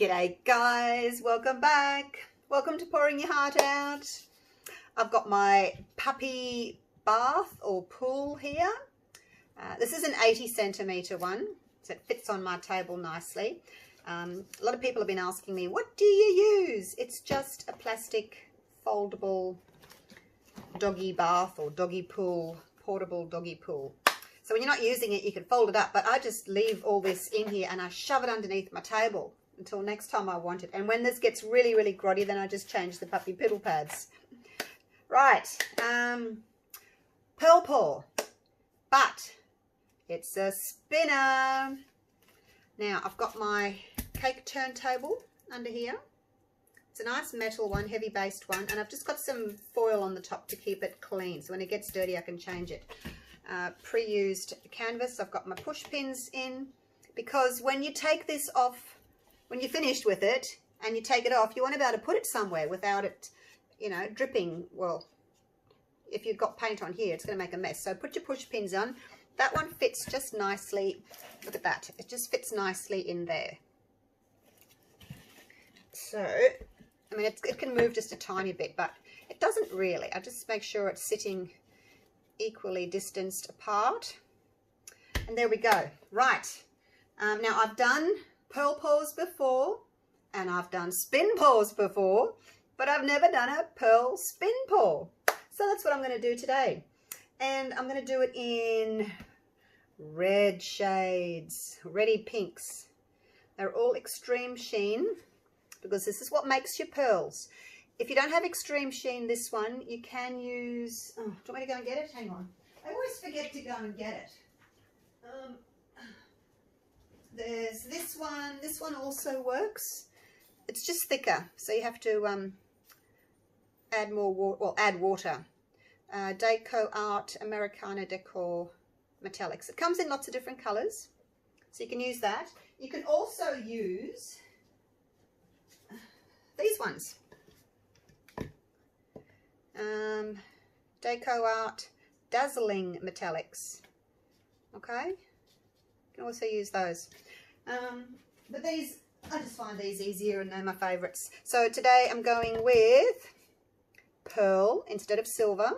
G'day guys, welcome back. Welcome to Pouring Your Heart Out. I've got my puppy bath or pool here. This is an 80 centimetre one, so it fits on my table nicely. A lot of people have been asking me, what do you use? It's just a plastic foldable doggy bath or doggy pool, portable doggy pool. So when you're not using it, you can fold it up, but I just leave all this in here and I shove it underneath my table until next time I want it. And when this gets really, really grotty, then I just change the puppy piddle pads. Right, Pearl Paw, but it's a spinner. Now I've got my cake turntable under here. It's a nice metal one, heavy based one, and I've just got some foil on the top to keep it clean, so when it gets dirty I can change it. Pre-used canvas. I've got my push pins in, because when you take this off, when you're finished with it and you take it off, you want to be able to put it somewhere without it, you know, dripping. Well, if you've got paint on here, it's going to make a mess. So put your push pins on. That one fits just nicely. Look at that. It just fits nicely in there. So, I mean, it can move just a tiny bit, but it doesn't really. I just make sure it's sitting equally distanced apart, and there we go. Right, now I've done pearl paws before and I've done spin paws before, but I've never done a pearl spin paw, so that's what I'm going to do today. And I'm going to do it in red shades, reddy pinks. They're all Extreme Sheen, because this is what makes your pearls. If you don't have Extreme Sheen, this one, you can use... Oh, do you want me to go and get it? Hang on. I always forget to go and get it. There's this one. This one also works. It's just thicker, so you have to add more water. Well, add water. Decoart Americana Decor Metallics. It comes in lots of different colours, so you can use that. You can also use these ones. Decoart Dazzling Metallics. Okay, you can also use those. But these, I just find these easier and they're my favourites. So today I'm going with pearl instead of silver,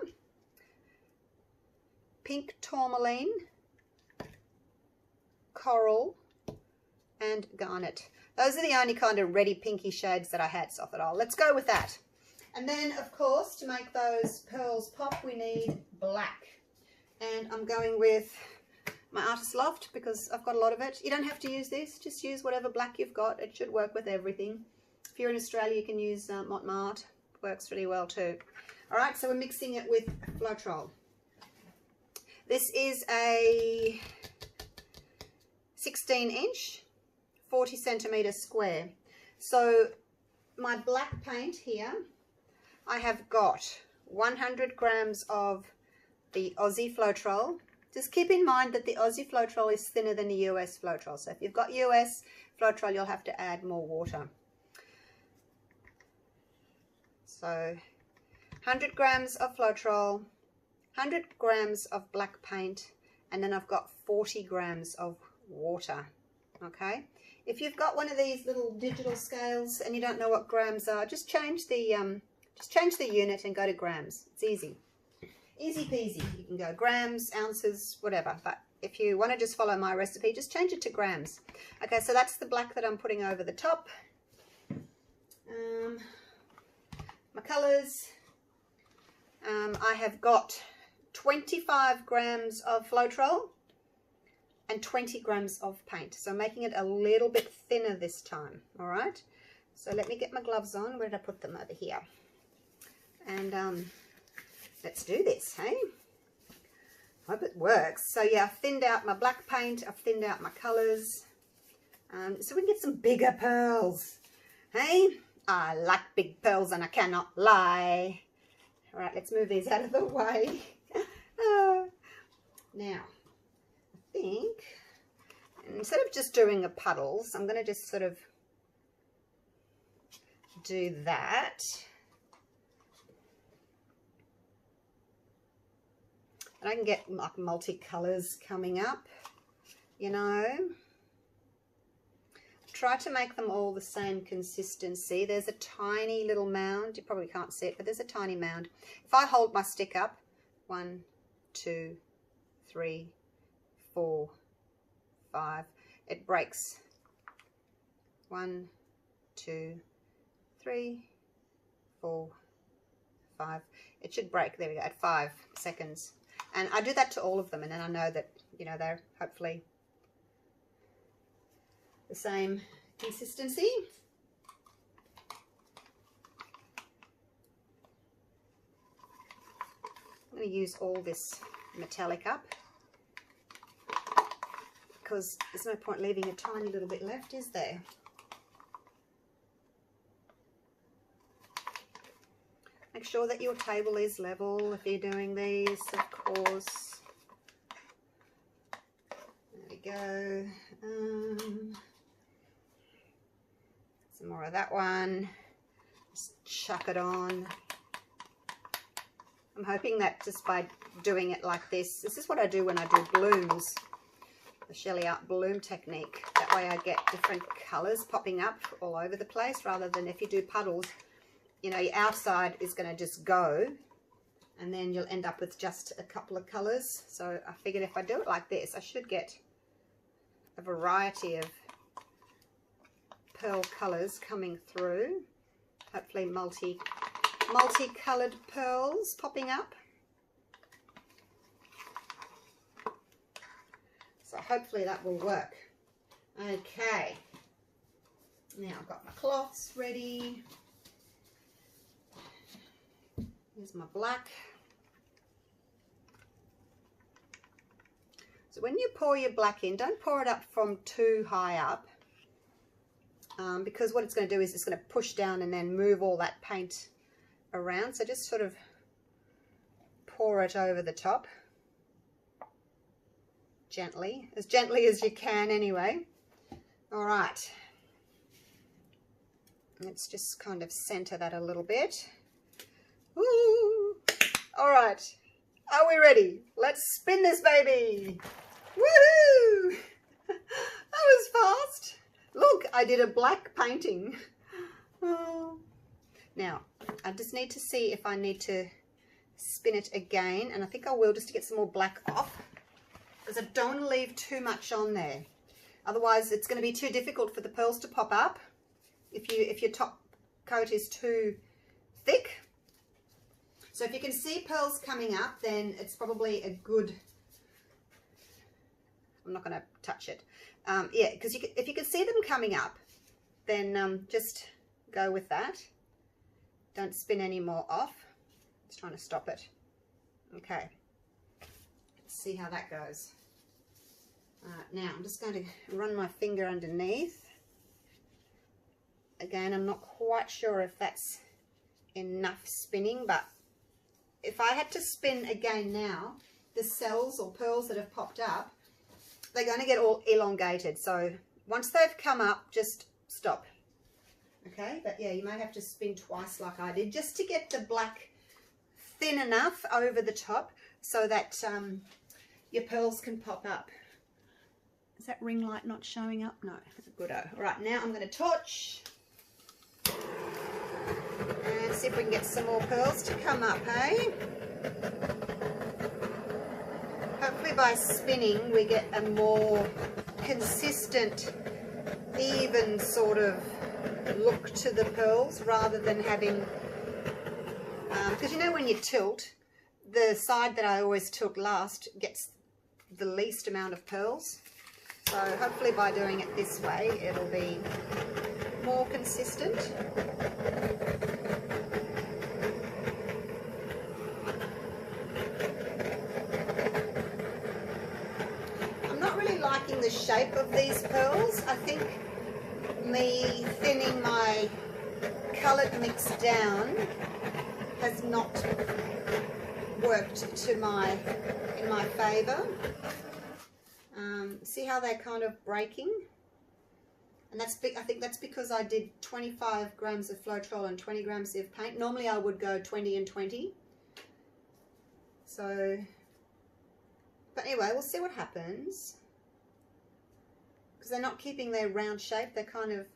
pink tourmaline, coral, and garnet. Those are the only kind of reddy pinky shades that I had, so I thought, oh, let's go with that. And then, of course, to make those pearls pop, we need black. And I'm going with my Artist Loft because I've got a lot of it. You don't have to use this. Just use whatever black you've got. It should work with everything. If you're in Australia, you can use Montmartre. Works really well too. All right, so we're mixing it with Floetrol. This is a 16-inch, 40 centimetre square. So my black paint here, I have got 100 grams of the Aussie Floetrol. Just keep in mind that the Aussie Floetrol is thinner than the US Floetrol. So if you've got US Floetrol, you'll have to add more water. So 100 grams of Floetrol, 100 grams of black paint, and then I've got 40 grams of water. Okay. If you've got one of these little digital scales and you don't know what grams are, just change the unit and go to grams. It's easy. Easy peasy. You can go grams, ounces, whatever. But if you want to just follow my recipe, just change it to grams. Okay, so that's the black that I'm putting over the top. My colours. I have got 25 grams of Floetrol and 20 grams of paint. So I'm making it a little bit thinner this time. All right. So let me get my gloves on. Where did I put them? Over here. And let's do this, hey? Hope it works. So yeah, I've thinned out my black paint. I've thinned out my colours. So we can get some bigger pearls. Hey? I like big pearls and I cannot lie. All right, let's move these out of the way. Now, I think instead of just doing a puddles, I'm going to just sort of do that. And I can get like multicolours coming up, you know. try to make them all the same consistency. There's a tiny little mound. You probably can't see it, but there's a tiny mound. If I hold my stick up, 1, 2, 3, 4, 5, it breaks. 1, 2, 3, 4, 5. It should break. There we go, at 5 seconds. And I do that to all of them, and then I know that, you know, they're hopefully the same consistency. I'm going to use all this metallic up because there's no point leaving a tiny little bit left, is there? Make sure that your table is level if you're doing these, of course. There we go. Some more of that one. Just chuck it on. I'm hoping that just by doing it like this is what I do when I do blooms, the Shelley Art bloom technique. That way I get different colours popping up all over the place, rather than if you do puddles, you know, your outside is going to just go and then you'll end up with just a couple of colours. So I figured if I do it like this, I should get a variety of pearl colours coming through. Hopefully multi-coloured pearls popping up. So hopefully that will work. Okay. Now I've got my cloths ready. Here's my black. So when you pour your black in, don't pour it up from too high up, because what it's going to do is it's going to push down and then move all that paint around. So just sort of pour it over the top gently as you can anyway. All right, let's just kind of center that a little bit. Woo! All right, are we ready? Let's spin this baby. Woohoo! That was fast. Look, I did a black painting. Oh. Now, I just need to see if I need to spin it again, and I think I will, just to get some more black off, because I don't want to leave too much on there. Otherwise, it's going to be too difficult for the pearls to pop up if your top coat is too thick. So if you can see pearls coming up, then it's probably a good... I'm not going to touch it. Yeah, because if you can see them coming up, then just go with that. Don't spin any more off. Just trying to stop it. Okay. Let's see how that goes. Now I'm just going to run my finger underneath. Again, I'm not quite sure if that's enough spinning, but if I had to spin again now, the cells or pearls that have popped up, they're going to get all elongated. So once they've come up, just stop. Okay, but yeah, you might have to spin twice like I did, just to get the black thin enough over the top so that your pearls can pop up. Is that ring light not showing up? No, good-o. All right, now I'm going to torch and see if we can get some more pearls to come up, hey? Hopefully by spinning we get a more consistent, even sort of look to the pearls, rather than having, because you know when you tilt, the side that I always tilt last gets the least amount of pearls. So hopefully by doing it this way it'll be more consistent. I'm not really liking the shape of these pearls. I think me thinning my coloured mix down has not worked in my favour. See how they're kind of breaking? And that's I think that's because I did 25 grams of Floetrol and 20 grams of paint. Normally I would go 20 and 20. So, but anyway, we'll see what happens. because they're not keeping their round shape. They're kind of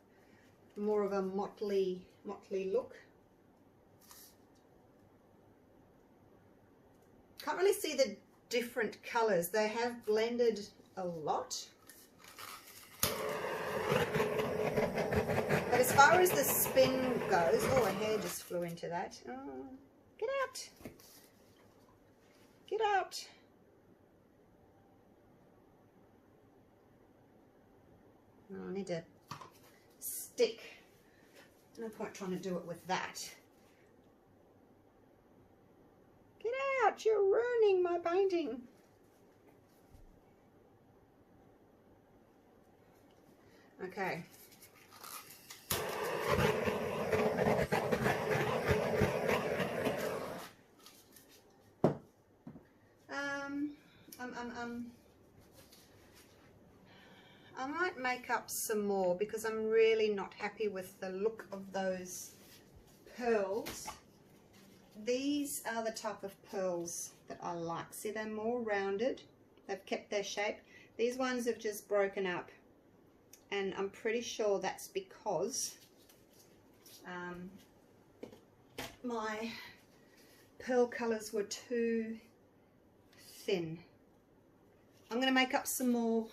more of a motley look. Can't really see the different colours. They have blended a lot. But as far as the spin goes, oh, a hair just flew into that. Oh, get out. Get out. Oh, I need to stick. No point trying to do it with that. Get out, you're ruining my painting. Okay. I might make up some more because I'm really not happy with the look of those pearls. These are the type of pearls that I like. See, they're more rounded. They've kept their shape. These ones have just broken up. And I'm pretty sure that's because my pearl colours were too thin. I'm going to make up some more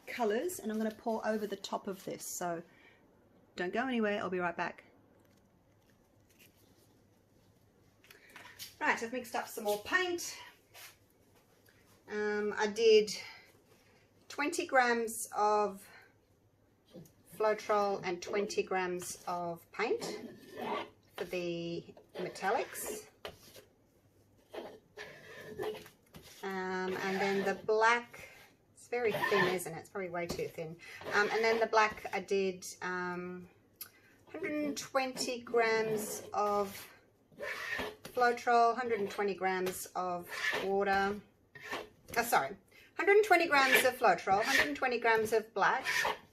colours and I'm going to pour over the top of this. So don't go anywhere. I'll be right back. Right, I've mixed up some more paint. I did 20 grams of Floetrol and 20 grams of paint for the metallics. And then the black, it's very thin, isn't it? It's probably way too thin. And then the black, I did 120 grams of Floetrol, 120 grams of water. Oh, sorry, 120 grams of Floetrol, 120 grams of black,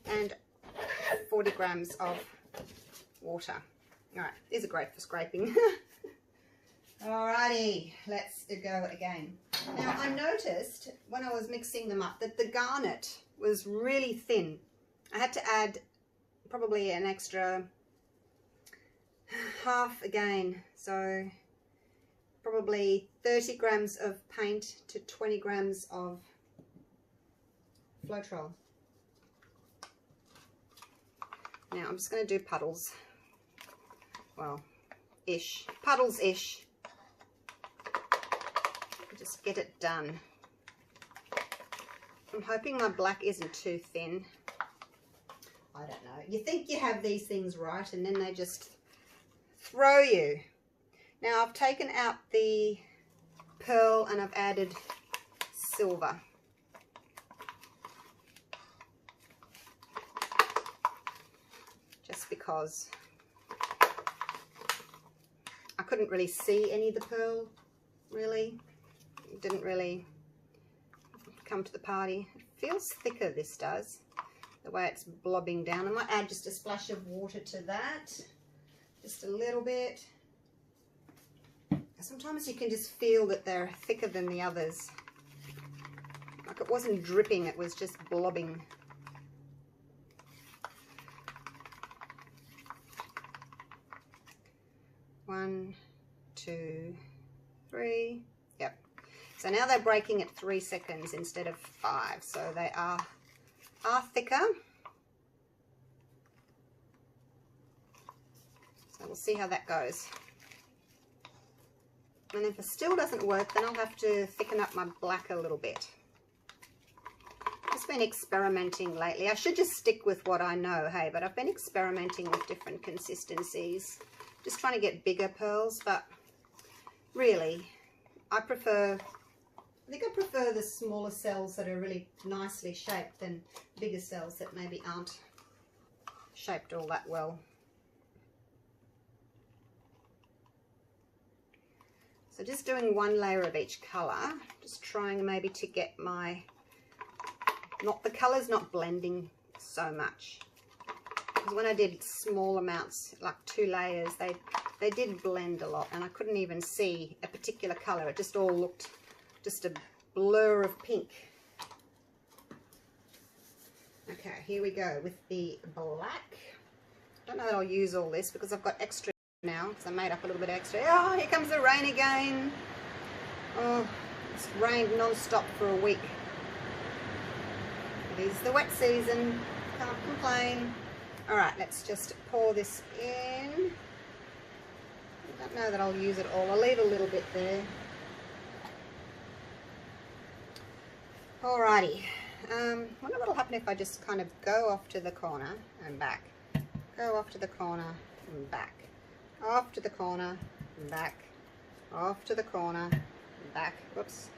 and 40 grams of water. All right, these are great for scraping. Alrighty, let's go again. Now, I noticed when I was mixing them up that the garnet was really thin. I had to add probably an extra half again, so probably 30 grams of paint to 20 grams of Floetrol. Now I'm just going to do puddles. Well, ish. Puddles-ish. Just get it done. I'm hoping my black isn't too thin. I don't know. You think you have these things right and then they just throw you. Now I've taken out the pearl and I've added silver. Just because I couldn't really see any of the pearl, really. It didn't really come to the party. It feels thicker, this does, the way it's blobbing down. I might add just a splash of water to that, just a little bit. Sometimes you can just feel that they're thicker than the others. Like it wasn't dripping, it was just blobbing. One, two, three. Yep. So now they're breaking at 3 seconds instead of 5. So they are thicker. So we'll see how that goes. And if it still doesn't work, then I'll have to thicken up my black a little bit. Just been experimenting lately. I should just stick with what I know, hey, but I've been experimenting with different consistencies. Just trying to get bigger pearls, but really, I think I prefer the smaller cells that are really nicely shaped than bigger cells that maybe aren't shaped all that well. So just doing one layer of each colour, just trying maybe to get my, the colours not blending so much. Because when I did small amounts, like 2 layers, they did blend a lot and I couldn't even see a particular colour. It just all looked just a blur of pink. Okay, here we go with the black. I don't know that I'll use all this because I've got extra now, because I made up a little bit extra. Oh, here comes the rain again. Oh, it's rained non-stop for a week. It is the wet season, can't complain. All right, let's just pour this in. I don't know that I'll use it all. I'll leave a little bit there. Alrighty. Wonder what'll happen if I just kind of go off to the corner and back. Go off to the corner and back. Off to the corner and back. Off to the corner and back. Whoops.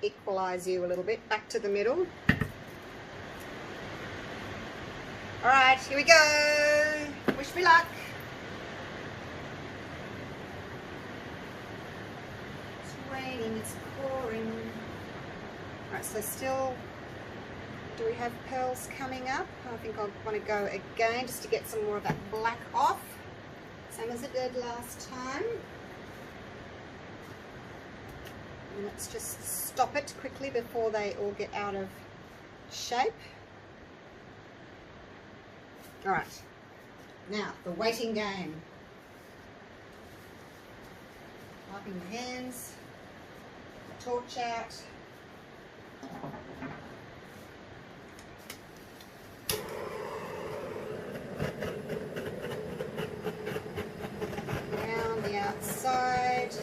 Equalize you a little bit. Back to the middle. Alright, here we go. Wish me luck. It's raining, it's pouring. Alright, so still, do we have pearls coming up? I think I'll want to go again just to get some more of that black off. Same as it did last time. And let's just stop it quickly before they all get out of shape. Alright, now the waiting game. Wiping the hands, the torch out. Around the outside.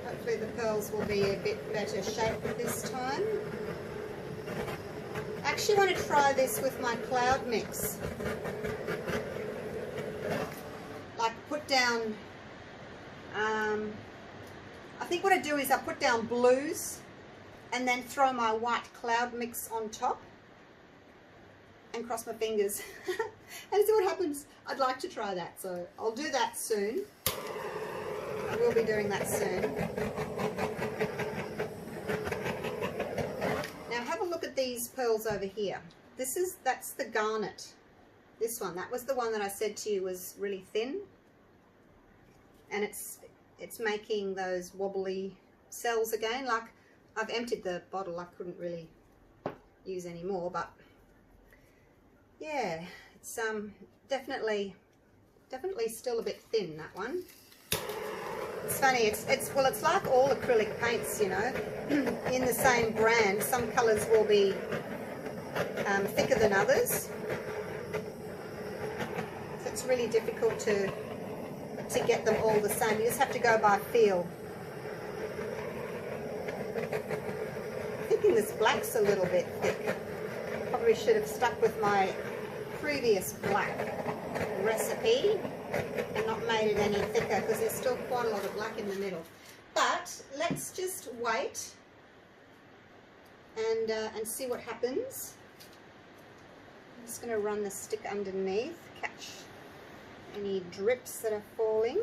Hopefully the pearls will be a bit better shape this time. I actually want to try this with my cloud mix. Like put down, I think what I do is I put down blues and then throw my white cloud mix on top and cross my fingers and see what happens. I'd like to try that, so I'll do that soon. I will be doing that soon. Now have a look at these pearls over here. That's the garnet. This one, that was the one that I said to you was really thin, and it's making those wobbly cells again. Like, I've emptied the bottle, I couldn't really use any more, but yeah, it's definitely still a bit thin, that one. It's funny, it's like all acrylic paints, you know, in the same brand. Some colours will be thicker than others. So it's really difficult to get them all the same. You just have to go by feel. I'm thinking this black's a little bit thick. Probably should have stuck with my previous black recipe and not made it any thicker, because there's still quite a lot of black in the middle. But let's just wait and see what happens. I'm just going to run the stick underneath, catch any drips that are falling.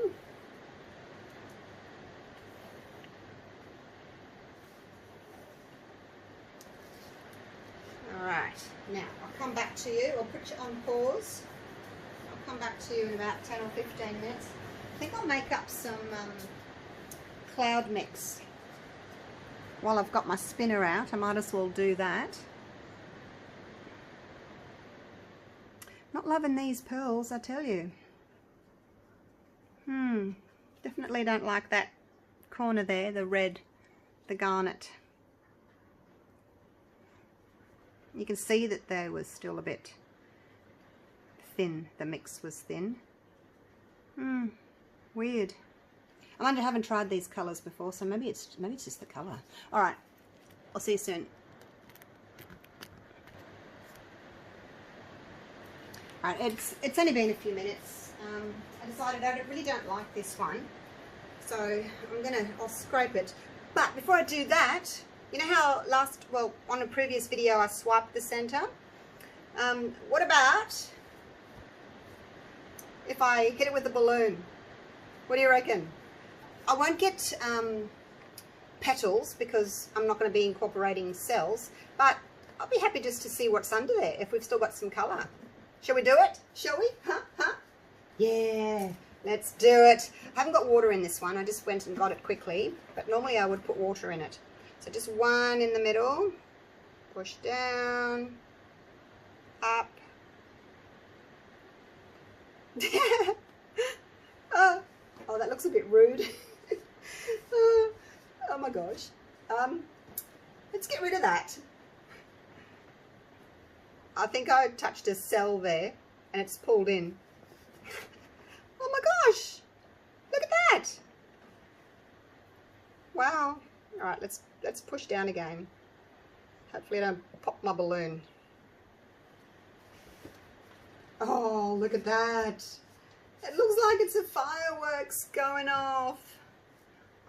Alright, now I'll come back to you. I'll put you on pause. I'll come back to you in about 10 or 15 minutes. I think I'll make up some cloud mix. While I've got my spinner out, I might as well do that. Not loving these pearls, I tell you. Definitely don't like that corner there, the red, the garnet. You can see that they were still a bit thin. The mix was thin. Weird. I haven't tried these colours before, so maybe it's just the colour. All right, I'll see you soon. All right, it's only been a few minutes. I decided I really don't like this one, so I'll scrape it. But before I do that, you know how on a previous video I swiped the center? What about if I hit it with a balloon? What do you reckon? I won't get petals because I'm not going to be incorporating cells, but I'll be happy just to see what's under there if we've still got some colour. Shall we do it? Shall we? Huh? Yeah. Let's do it. I haven't got water in this one. I just went and got it quickly, but normally I would put water in it. So just one in the middle, push down, up. Oh, that looks a bit rude. Oh my gosh. Let's get rid of that. I think I touched a cell there and it's pulled in. Oh my gosh, look at that. Wow. All right, let's push down again. Hopefully I don't pop my balloon. Oh, look at that. It looks like it's a fireworks going off.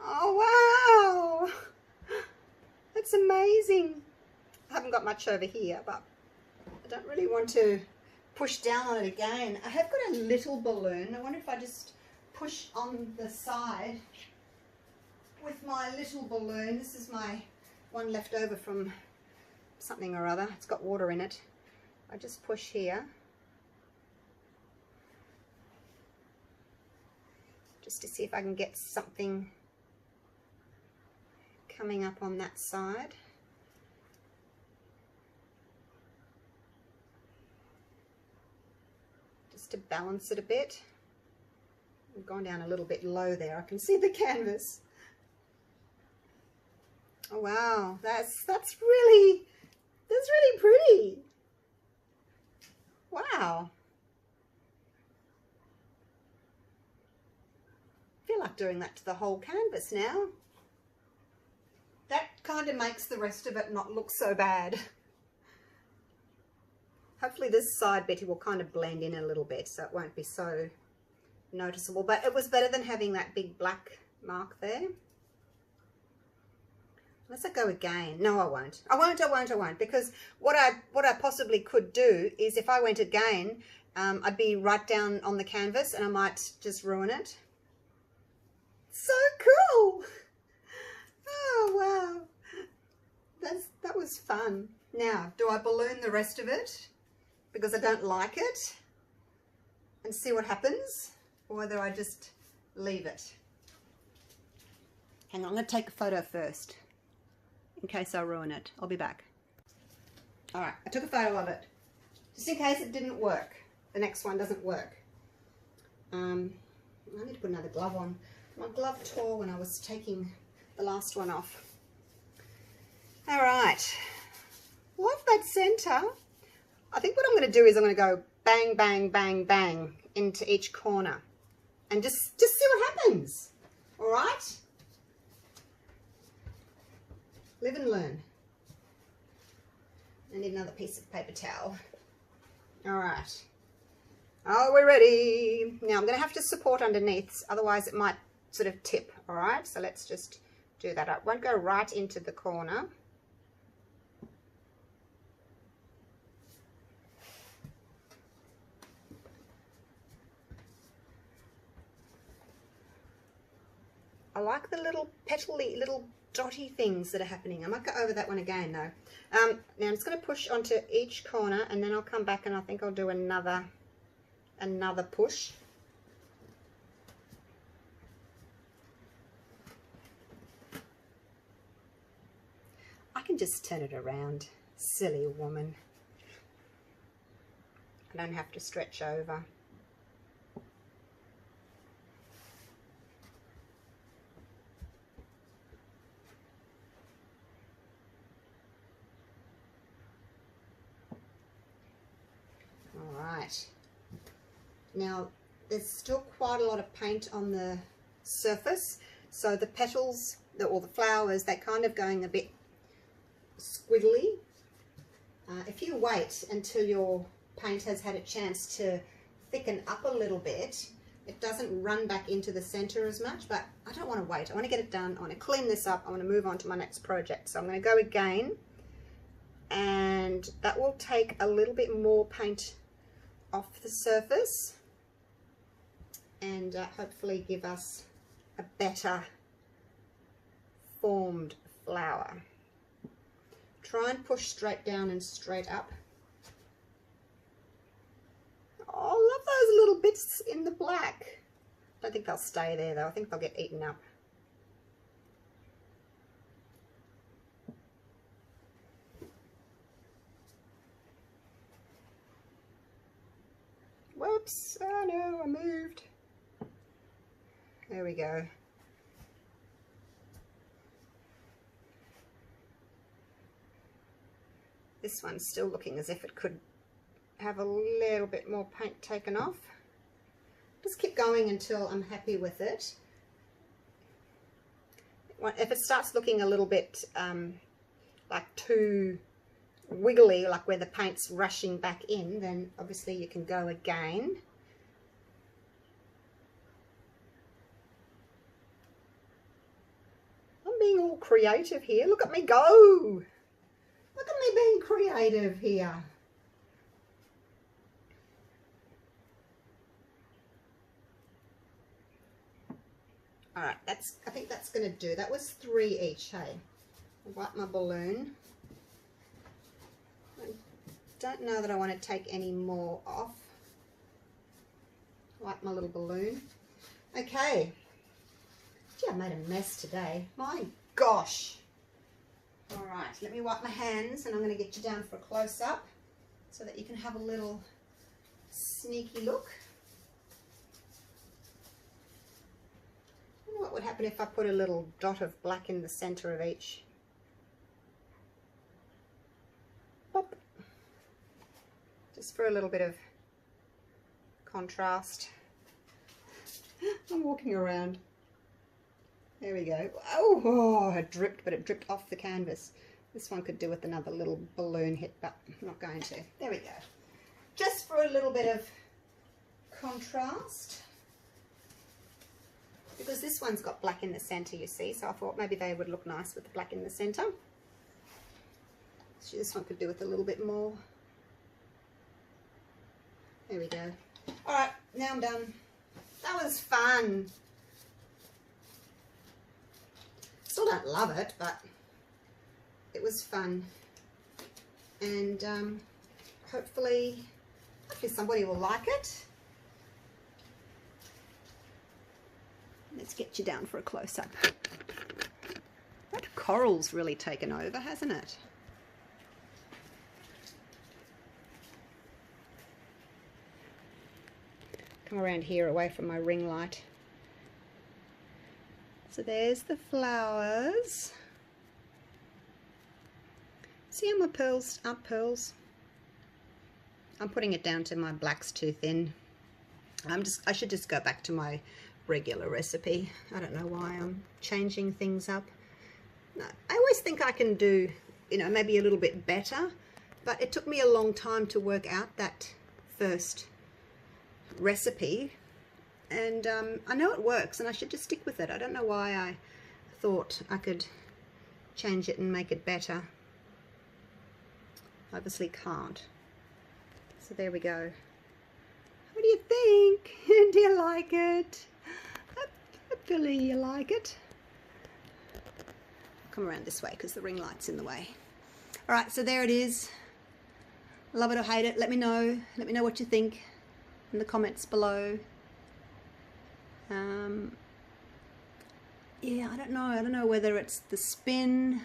Oh, wow. That's amazing. I haven't got much over here, but I don't really want to push down on it again. I have got a little balloon. I wonder if I just push on the side with my little balloon. This is my one left over from something or other. It's got water in it. I just push here. Just to see if I can get something coming up on that side. Just to balance it a bit. I've gone down a little bit low there. I can see the canvas. Oh wow, that's really pretty. Wow. I feel like doing that to the whole canvas now. That kind of makes the rest of it not look so bad. Hopefully this side bit will kind of blend in a little bit so it won't be so noticeable, but it was better than having that big black mark there. Unless I go again. No, I won't. I won't, because what I possibly could do is if I went again, I'd be right down on the canvas and I might just ruin it. So cool. Oh, wow. That was fun. Now, do I balloon the rest of it because I don't like it and see what happens, or whether I just leave it? Hang on, I'm going to take a photo first in case I ruin it. I'll be back. All right, I took a photo of it just in case it didn't work. The next one doesn't work. I need to put another glove on. My glove tore when I was taking the last one off. All right, love that center. I think what I'm going to do is I'm going to go bang, bang, bang, bang into each corner and just see what happens. All right, live and learn. I need another piece of paper towel. All right, oh, we're ready. Now I'm going to have to support underneath, otherwise it might sort of tip. All right, so let's just do that. I won't go right into the corner. I like the little petally, little dotty things that are happening. I might go over that one again though. Now I'm just going to push onto each corner and then I'll come back and I think I'll do another push. I can just turn it around. Silly woman. I don't have to stretch over. Right, now there's still quite a lot of paint on the surface, so the petals or the flowers, they're kind of going a bit squiggly. If you wait until your paint has had a chance to thicken up a little bit, it doesn't run back into the center as much, but I don't want to wait. I want to get it done. I want to clean this up. I want to move on to my next project. So I'm going to go again, and that will take a little bit more paint off the surface and hopefully give us a better formed flower. Try and push straight down and straight up. Oh, I love those little bits in the black. I don't think they'll stay there though. I think they'll get eaten up. Whoops, oh no, I moved. There we go. This one's still looking as if it could have a little bit more paint taken off. Just keep going until I'm happy with it. If it starts looking a little bit like too wiggly, like where the paint's rushing back in, then obviously you can go again. I'm being all creative here. Look at me go. Look at me being creative here. All right, I think that's going to do. That was 3 each, hey? I'll wipe my balloon. I don't know that I want to take any more off. Wipe my little balloon. Okay. Gee, I made a mess today. My gosh. All right, let me wipe my hands, and I'm going to get you down for a close-up so that you can have a little sneaky look. I wonder what would happen if I put a little dot of black in the center of each. Pop. Just for a little bit of contrast. I'm walking around. There we go. Oh, it dripped, but it dripped off the canvas. This one could do with another little balloon hit, but I'm not going to. There we go. Just for a little bit of contrast. Because this one's got black in the center, you see, so I thought maybe they would look nice with the black in the center. So this one could do with a little bit more. There we go. All right, now I'm done. That was fun. Still don't love it, but it was fun. And hopefully somebody will like it. Let's get you down for a close-up. That coral's really taken over, hasn't it? Come around here away from my ring light. So there's the flowers. See how my pearls aren't pearls? I'm putting it down to my black's too thin. I should just go back to my regular recipe. I don't know why I'm changing things up. No, I always think I can do, you know, maybe a little bit better, but it took me a long time to work out that first recipe, and I know it works and I should just stick with it. I don't know why I thought I could change it and make it better. Obviously can't. So there we go. What do you think? Do you like it? Hopefully you like it. Come around this way because the ring light's in the way. All right, so there it is. Love it or hate it. Let me know. Let me know what you think in the comments below. Yeah, I don't know whether it's the spin,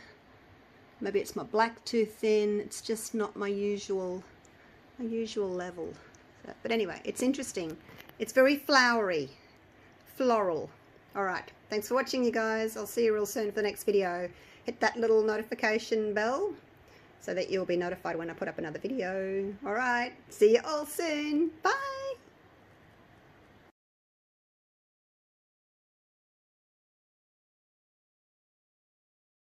maybe it's my black too thin. It's just not my usual level. So, but anyway, it's interesting. It's very flowery, floral. All right, thanks for watching, you guys. I'll see you real soon for the next video. Hit that little notification bell so that you'll be notified when I put up another video. All right, see you all soon. Bye.